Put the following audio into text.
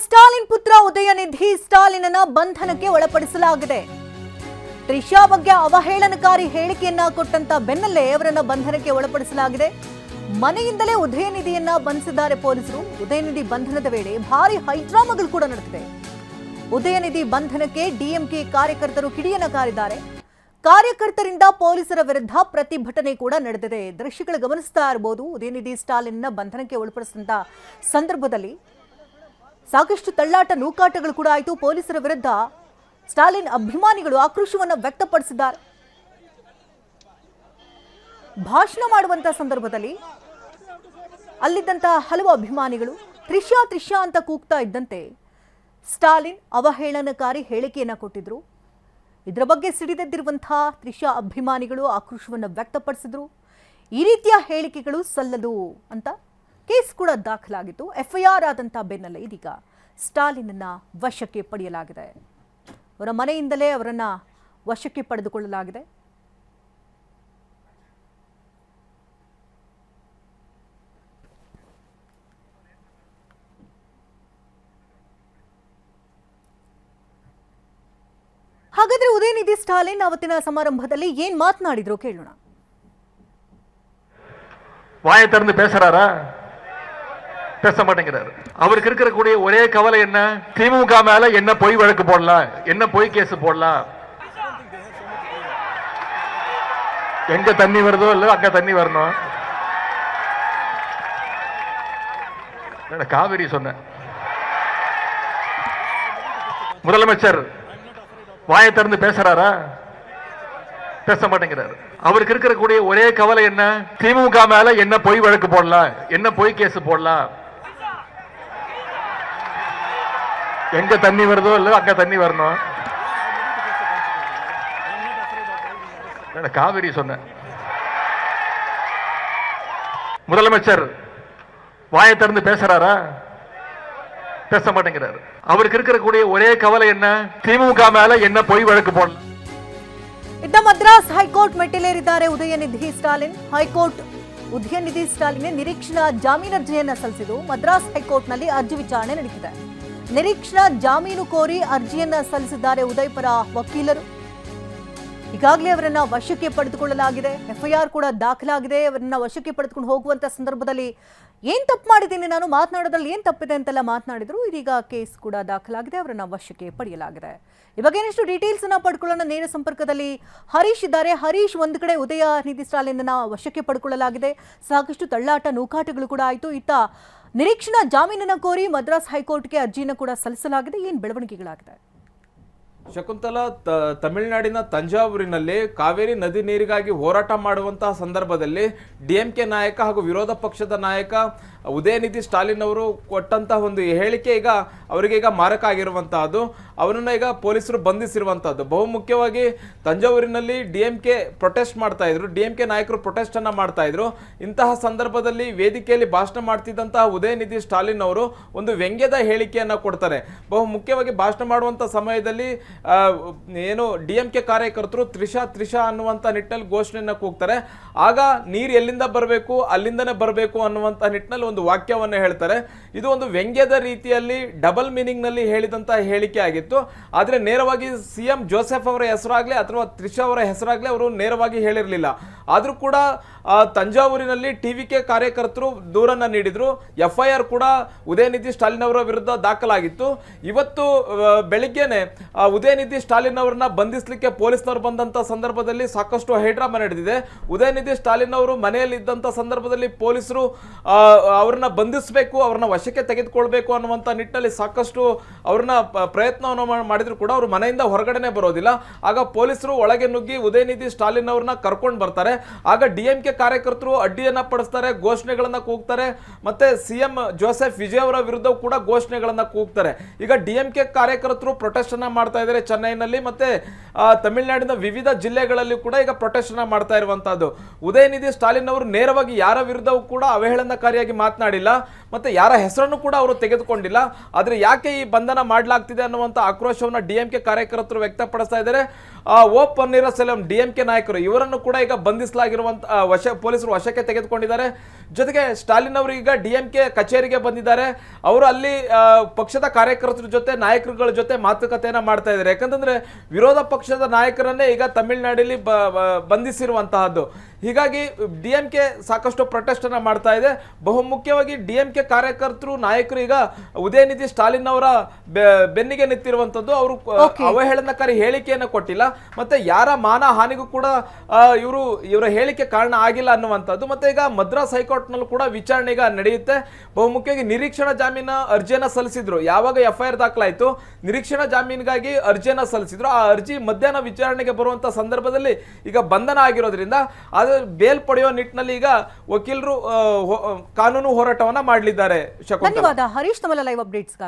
ಸ್ಟಾಲಿನ್ ಪುತ್ರ ಉದಯನಿಧಿ ಸ್ಟಾಲಿನನ್ನ ಬಂಧನಕ್ಕೆ ಒಳಪಡಿಸಲಾಗಿದೆ. ತ್ರಿಷಾ ಬಗ್ಗೆ ಅವಹೇಳನಕಾರಿ ಹೇಳಿಕೆಯನ್ನ ಕೊಟ್ಟಂತ ಬೆನ್ನಲ್ಲೇ ಅವರನ್ನ ಬಂಧನಕ್ಕೆ ಒಳಪಡಿಸಲಾಗಿದೆ. ಮನೆಯಿಂದಲೇ ಉದಯನಿಧಿಯನ್ನ ಬಂಧಿಸಿದ್ದಾರೆ ಪೊಲೀಸರು. ಉದಯನಿಧಿ ಬಂಧನದ ವೇಳೆ ಭಾರಿ ಹೈಡ್ರಾಮಾಗಳು ಕೂಡ ನಡೆದಿದೆ. ಉದಯನಿಧಿ ಬಂಧನಕ್ಕೆ ಡಿಎಂಕೆ ಕಾರ್ಯಕರ್ತರು ಕಿಡಿಯನ್ನ ಕಾರಿದ್ದಾರೆ. ಕಾರ್ಯಕರ್ತರಿಂದ ಪೊಲೀಸರ ವಿರುದ್ಧ ಪ್ರತಿಭಟನೆ ಕೂಡ ನಡೆದಿದೆ. ದೃಶ್ಯಗಳು ಗಮನಿಸ್ತಾ ಇರಬಹುದು. ಉದಯನಿಧಿ ಸ್ಟಾಲಿನ್ನ ಬಂಧನಕ್ಕೆ ಒಳಪಡಿಸಿದಂತ ಸಂದರ್ಭದಲ್ಲಿ ಸಾಕಷ್ಟು ತಳ್ಳಾಟ ನೂಕಾಟಗಳು ಕೂಡ ಆಯಿತು. ಪೊಲೀಸರ ವಿರುದ್ಧ ಸ್ಟಾಲಿನ್ ಅಭಿಮಾನಿಗಳು ಆಕ್ರೋಶವನ್ನು ವ್ಯಕ್ತಪಡಿಸಿದ್ದಾರೆ. ಭಾಷಣ ಮಾಡುವಂತ ಸಂದರ್ಭದಲ್ಲಿ ಅಲ್ಲಿದ್ದಂತಹ ಹಲವು ಅಭಿಮಾನಿಗಳು ತ್ರಿಷಾ ತ್ರಿಷಾ ಅಂತ ಕೂಗ್ತಾ ಇದ್ದಂತೆ ಸ್ಟಾಲಿನ್ ಅವಹೇಳನಕಾರಿ ಹೇಳಿಕೆಯನ್ನ ಕೊಟ್ಟಿದ್ರು. ಇದರ ಬಗ್ಗೆ ಸಿಡಿದೆದ್ದಿರುವಂತಹ ತ್ರಿಷಾ ಅಭಿಮಾನಿಗಳು ಆಕ್ರೋಶವನ್ನು ವ್ಯಕ್ತಪಡಿಸಿದ್ರು. ಈ ರೀತಿಯ ಹೇಳಿಕೆಗಳು ಸಲ್ಲದು ಅಂತ ಕೇಸ್ ಕೂಡ ದಾಖಲಾಗಿತ್ತು. ಎಫ್ಐಆರ್ ಆದಂಥ ಬೆನ್ನಲ್ಲೇ ಇದೀಗ ಸ್ಟಾಲಿನನ್ನ ವಶಕ್ಕೆ ಪಡೆಯಲಾಗಿದೆ. ಅವರ ಮನೆಯಿಂದಲೇ ಅವರನ್ನ ವಶಕ್ಕೆ ಪಡೆದುಕೊಳ್ಳಲಾಗಿದೆ. ಹಾಗಾದ್ರೆ ಉದಯನಿಧಿ ಸ್ಟಾಲಿನ್ ಅವತ್ತಿನ ಸಮಾರಂಭದಲ್ಲಿ ಏನ್ ಮಾತನಾಡಿದ್ರು ಕೇಳೋಣ. வாயை திறந்து பேசுறாரா? பேச மாட்டேங்கிறாரு. அவருக்கு இருக்கக்கூடிய ஒரே கவலை என்ன? திமுக மேல என்ன பொய் வழக்கு போடலாம், என்ன பொய் கேஸ் போடலாம். எங்க தண்ணி வருதோ இல்ல அங்க தண்ணி வரணும். காவிரி சொன்ன முதலமைச்சர் வாயை திறந்து பேசுறாரா? பேச மாட்டேங்கிறாரு. அவருக்கு இருக்கக்கூடிய ஒரே கவலை என்ன? திமுக மேல என்ன பொய் வழக்கு போடலாம், என்ன பொய் கேஸ் போடலாம். எங்க தண்ணி வருதோ இல்ல அங்க தண்ணி வரணும். காவிரி சொன்ன முதலமைச்சர் வாயை திறந்து பேசுறாரா? பேச மாட்டேங்கிறாரு. அவருக்கு இருக்கக்கூடிய ஒரே கவலை என்ன? திமுக மேல என்ன பொய் வழக்கு போடலாம். ಇದ್ದ ಮದ್ರಾಸ್ ಹೈಕೋರ್ಟ್ ಮೆಟ್ಟಿಲೇರಿದ್ದಾರೆ ಉದಯನಿಧಿ ಸ್ಟಾಲಿನ್. ಹೈಕೋರ್ಟ್ ಉದಯನಿಧಿ ಸ್ಟಾಲಿನ್ ನಿರೀಕ್ಷಣಾ ಜಾಮೀನರ್ಜಿಯನ್ನ ಸಲ್ಲಿಸಿದ್ದು ಮದ್ರಾಸ್ ಹೈಕೋರ್ಟ್ನಲ್ಲಿ ಅರ್ಜಿ ವಿಚಾರಣೆ ನಡೆದಿದೆ. ನಿರೀಕ್ಷಣಾ ಜಾಮೀನು ಕೋರಿ ಅರ್ಜಿಯನ್ನ ಸಲ್ಲಿಸಿದ್ದಾರೆ ಉದಯ್ ಪರ ವಕೀಲರು. ಈಗಾಗಲೇ ಅವರನ್ನ ವಶಕ್ಕೆ ಪಡೆದುಕೊಳ್ಳಲಾಗಿದೆ. ಎಫ್ಐಆರ್ ಕೂಡ ದಾಖಲಾಗಿದೆ. ಅವರನ್ನ ವಶಕ್ಕೆ ಪಡೆದುಕೊಂಡು ಹೋಗುವಂತ ಸಂದರ್ಭದಲ್ಲಿ ಏನ್ ತಪ್ಪು ಮಾಡಿದ್ದೀನಿ ನಾನು, ಮಾತನಾಡೋದ್ರಲ್ಲಿ ಏನ್ ತಪ್ಪಿದೆ ಅಂತೆಲ್ಲ ಮಾತನಾಡಿದ್ರು. ಇದೀಗ ಕೇಸ್ ಕೂಡ ದಾಖಲಾಗಿದೆ. ಅವರನ್ನ ವಶಕ್ಕೆ ಪಡೆಯಲಾಗಿದೆ. ಈ ಬಗ್ಗೆ ಇನ್ನಷ್ಟು ಡೀಟೇಲ್ಸ್ ಅನ್ನ ಪಡ್ಕೊಳ್ಳೋಣ. ನೇರ ಸಂಪರ್ಕದಲ್ಲಿ ಹರೀಶ್ ಇದ್ದಾರೆ. ಹರೀಶ್, ಒಂದು ಕಡೆ ಉದಯನಿಧಿ ಸ್ಟಾಲಿನ್ ವಶಕ್ಕೆ ಪಡ್ಕೊಳ್ಳಲಾಗಿದೆ. ಸಾಕಷ್ಟು ತಳ್ಳಾಟ ನೂಕಾಟಗಳು ಕೂಡ ಆಯಿತು. ಇತ್ತ ನಿರೀಕ್ಷಣಾ ಜಾಮೀನನ್ನ ಕೋರಿ ಮದ್ರಾಸ್ ಹೈಕೋರ್ಟ್ಗೆ ಅರ್ಜಿಯನ್ನು ಕೂಡ ಸಲ್ಲಿಸಲಾಗಿದೆ. ಏನ್ ಬೆಳವಣಿಗೆಗಳಾಗಿದೆ? ಶಕುಂತಲಾ, ತಮಿಳುನಾಡಿನ ತಂಜಾವೂರಿನಲ್ಲಿ ಕಾವೇರಿ ನದಿ ನೀರಿಗಾಗಿ ಹೋರಾಟ ಮಾಡುವಂತಹ ಸಂದರ್ಭದಲ್ಲಿ ಡಿಎಂಕೆ ನಾಯಕ ಹಾಗೂ ವಿರೋಧ ಪಕ್ಷದ ನಾಯಕ ಉದಯನಿಧಿ ಸ್ಟಾಲಿನ್ ಅವರು ಕೊಟ್ಟಂತಹ ಒಂದು ಹೇಳಿಕೆ ಈಗ ಅವರಿಗೆ ಈಗ ಮಾರಕ ಆಗಿರುವಂತಹದ್ದು. ಅವರನ್ನು ಈಗ ಪೊಲೀಸರು ಬಂಧಿಸಿರುವಂತಹದ್ದು. ಬಹುಮುಖ್ಯವಾಗಿ ತಂಜಾವೂರಿನಲ್ಲಿ ಡಿಎಂಕೆ ಪ್ರೊಟೆಸ್ಟ್ ಮಾಡ್ತಾ ಇದ್ರು, ಡಿಎಂಕೆ ನಾಯಕರು ಪ್ರೊಟೆಸ್ಟ್ ಅನ್ನ ಮಾಡ್ತಾ ಇದ್ರು. ಇಂತಹ ಸಂದರ್ಭದಲ್ಲಿ ವೇದಿಕೆಯಲ್ಲಿ ಭಾಷಣ ಮಾಡ್ತಿದ್ದಂತಹ ಉದಯನಿಧಿ ಸ್ಟಾಲಿನ್ ಅವರು ಒಂದು ವ್ಯಂಗ್ಯದ ಹೇಳಿಕೆಯನ್ನ ಕೊಡ್ತಾರೆ. ಬಹುಮುಖ್ಯವಾಗಿ ಭಾಷಣ ಮಾಡುವಂತ ಸಮಯದಲ್ಲಿ ಏನು ಡಿಎಂಕೆ ಕಾರ್ಯಕರ್ತರು ತ್ರಿಷಾ ತ್ರಿಷಾ ಅನ್ನುವಂತ ನಿಟ್ಟಿನಲ್ಲಿ ಘೋಷಣೆಯನ್ನ ಕೂಗ್ತಾರೆ. ಆಗ ನೀರು ಎಲ್ಲಿಂದ ಬರಬೇಕು ಅಲ್ಲಿಂದನೇ ಬರಬೇಕು ಅನ್ನುವಂತ ನಿಟ್ಟಿನಲ್ಲಿ ಒಂದು ವಾಕ್ಯವನ್ನ ಹೇಳ್ತಾರೆ. ಇದು ಒಂದು ವ್ಯಂಗ್ಯದ ರೀತಿಯಲ್ಲಿ ಡಬಲ್ ಮೀನಿಂಗ್ ನಲ್ಲಿ ಹೇಳಿದಂತಹ ಹೇಳಿಕೆ ಆಗಿತ್ತು. ಆದ್ರೆ ನೇರವಾಗಿ ಸಿಎಂ ಜೋಸೆಫ್ ಅವರ ಹೆಸರಾಗ್ಲಿ ಅಥವಾ ತ್ರಿಷಾ ಅವರ ಹೆಸರಾಗ್ಲಿ ಅವರು ನೇರವಾಗಿ ಹೇಳಿರಲಿಲ್ಲ. ಆದ್ರೂ ಕೂಡ ತಂಜಾವೂರಿನಲ್ಲಿ ಟಿವಿಕೆ ಕಾರ್ಯಕರ್ತರು ದೂರನ್ನ ನೀಡಿದ್ರು. ಎಫ್ಐಆರ್ ಕೂಡ ಉದಯನಿಧಿ ಸ್ಟಾಲಿನ್ ಅವರ ವಿರುದ್ಧ ದಾಖಲಾಗಿತ್ತು. ಇವತ್ತು ಬೆಳಿಗ್ಗೆನೆ ಉದಯನಿಧಿ ಸ್ಟಾಲಿನ್ ಅವರನ್ನ ಬಂಧಿಸಲಿಕ್ಕೆ ಪೊಲೀಸ್ನವರು ಬಂದಂತ ಸಂದರ್ಭದಲ್ಲಿ ಸಾಕಷ್ಟು ಹೈಡ್ರಾಮಾ ನಡೆದಿದೆ. ಉದಯನಿಧಿ ಸ್ಟಾಲಿನ್ ಅವರು ಮನೆಯಲ್ಲಿ ಇದ್ದಂತ ಸಂದರ್ಭದಲ್ಲಿ ಪೊಲೀಸರು ಅವ್ರನ್ನ ಬಂಧಿಸಬೇಕು, ಅವ್ರನ್ನ ವಶಕ್ಕೆ ತೆಗೆದುಕೊಳ್ಬೇಕು ಅನ್ನುವಂತ ನಿಟ್ಟಿನಲ್ಲಿ ಸಾಕಷ್ಟು ಅವ್ರನ್ನ ಪ್ರಯತ್ನವನ್ನು ಮಾಡಿದ್ರು ಕೂಡ ಅವರು ಮನೆಯಿಂದ ಹೊರಗಡೆನೆ ಬರೋದಿಲ್ಲ. ಆಗ ಪೊಲೀಸರು ಒಳಗೆ ನುಗ್ಗಿ ಉದಯನಿಧಿ ಸ್ಟಾಲಿನ್ ಅವ್ರನ್ನ ಕರ್ಕೊಂಡು ಬರ್ತಾರೆ. ಆಗ ಡಿಎಂಕೆ ಕಾರ್ಯಕರ್ತರು ಅಡ್ಡಿಯನ್ನ ಪಡಿಸ್ತಾರೆ, ಘೋಷಣೆಗಳನ್ನ ಕೂಗ್ತಾರೆ. ಮತ್ತೆ ಸಿಎಂ ಜೋಸೆಫ್ ವಿಜಯ್ ಅವರ ವಿರುದ್ಧ ಕೂಡ ಘೋಷಣೆಗಳನ್ನ ಕೂಗ್ತಾರೆ. ಈಗ ಡಿಎಂಕೆ ಕಾರ್ಯಕರ್ತರು ಪ್ರೊಟೆಸ್ಟ್ ಅನ್ನ ಮಾಡ್ತಾ ಇದ್ದಾರೆ ಚೆನ್ನೈನಲ್ಲಿ, ಮತ್ತೆ ತಮಿಳುನಾಡಿನ ವಿವಿಧ ಜಿಲ್ಲೆಗಳಲ್ಲಿ ಕೂಡ ಈಗ ಪ್ರೊಟೆಸ್ಟ್ ಅನ್ನ ಮಾಡ್ತಾ ಇರುವಂತಹದ್ದು. ಉದಯನಿಧಿ ಸ್ಟಾಲಿನ್ ಅವರು ನೇರವಾಗಿ ಯಾರ ವಿರುದ್ಧವೂ ಕೂಡ ಅವಹೇಳನಕಾರಿಯಾಗಿ ಮಾತನಾಡಿಲ್ಲ ಮತ್ತೆ ಯಾರ ಹೆಸರನ್ನು ಕೂಡ ಅವರು ತೆಗೆದುಕೊಂಡಿಲ್ಲ. ಆದ್ರೆ ಯಾಕೆ ಈ ಬಂಧನ ಮಾಡಲಾಗ್ತಿದೆ ಅನ್ನುವಂತ ಆಕ್ರೋಶವನ್ನ ಡಿಎಂಕೆ ಕಾರ್ಯಕರ್ತರು ವ್ಯಕ್ತಪಡಿಸ್ತಾ ಇದ್ದಾರೆ. ಓ ಪನ್ನೀರಸೆಲ್ವಂ ಡಿಎಂಕೆ ನಾಯಕರು ಇವರನ್ನು ಕೂಡ ಈಗ ಬಂಧಿಸಲಾಗಿರುವಂತ ಪೊಲೀಸರು ವಶಕ್ಕೆ ತೆಗೆದುಕೊಂಡಿದ್ದಾರೆ. ಜೊತೆಗೆ ಸ್ಟಾಲಿನ್ ಅವರು ಈಗ ಡಿಎಂಕೆ ಕಚೇರಿಗೆ ಬಂದಿದ್ದಾರೆ. ಅವರು ಅಲ್ಲಿ ಪಕ್ಷದ ಕಾರ್ಯಕರ್ತರ ಜೊತೆ ನಾಯಕರುಗಳ ಜೊತೆ ಮಾತುಕತೆಯನ್ನ ಮಾಡ್ತಾ ಇದ್ದಾರೆ. ಯಾಕಂತಂದ್ರೆ ವಿರೋಧ ಪಕ್ಷದ ನಾಯಕರನ್ನೇ ಈಗ ತಮಿಳುನಾಡಲ್ಲಿ ಬಂಧಿಸಿರುವಂತಹದ್ದು. ಹೀಗಾಗಿ ಡಿಎಂಕೆ ಸಾಕಷ್ಟು ಪ್ರೊಟೆಸ್ಟ್ ಅನ್ನ ಮಾಡ್ತಾ ಇದೆ. ಬಹುಮುಖ್ಯವಾಗಿ ಡಿಎಂಕೆ ಕಾರ್ಯಕರ್ತರು ನಾಯಕರು ಈಗ ಉದಯನಿಧಿ ಸ್ಟಾಲಿನ್ ಅವರ ಬೆನ್ನಿಗೆ ನಿಂತಿರುವಂತದ್ದು. ಅವರು ಅವಹೇಳನಕಾರಿ ಹೇಳಿಕೆಯನ್ನು ಕೊಟ್ಟಿಲ್ಲ, ಮತ್ತೆ ಯಾರ ಮಾನ ಹಾನಿಗೂ ಕೂಡ ಇವರ ಹೇಳಿಕೆ ಕಾರಣ ಆಗಿಲ್ಲ ಅನ್ನುವಂಥದ್ದು. ಮತ್ತೆ ಈಗ ಮದ್ರಾಸ್ ಹೈಕೋರ್ಟ್ ನಲ್ಲೂ ಕೂಡ ವಿಚಾರಣೆ ಈಗ ನಡೆಯುತ್ತೆ. ಬಹುಮುಖ್ಯವಾಗಿ ನಿರೀಕ್ಷಣಾ ಜಾಮೀನು ಅರ್ಜಿಯನ್ನ ಸಲ್ಲಿಸಿದ್ರು. ಯಾವಾಗ FIR ದಾಖಲಾಯಿತು, ನಿರೀಕ್ಷಣಾ ಜಾಮೀನಿಗಾಗಿ ಅರ್ಜಿಯನ್ನ ಸಲ್ಲಿಸಿದ್ರು. ಆ ಅರ್ಜಿ ಮಧ್ಯಾಹ್ನ ವಿಚಾರಣೆಗೆ ಬರುವಂತ ಸಂದರ್ಭದಲ್ಲಿ ಈಗ ಬಂಧನ ಆಗಿರೋದ್ರಿಂದ ಅದು ಬೇಲ್ ಪಡೆಯುವ ನಿಟ್ಟಿನಲ್ಲಿ ಈಗ ವಕೀಲರು ಕಾನೂನು ಹೋರಾಟವನ್ನ ಮಾಡಲಿದ್ದಾರೆ. ಧನ್ಯವಾದ ಹರೀಶ್, ತಮ್ಮ ಲೈವ್ ಅಪ್ಡೇಟ್ಸ್ಗಾಗಿ.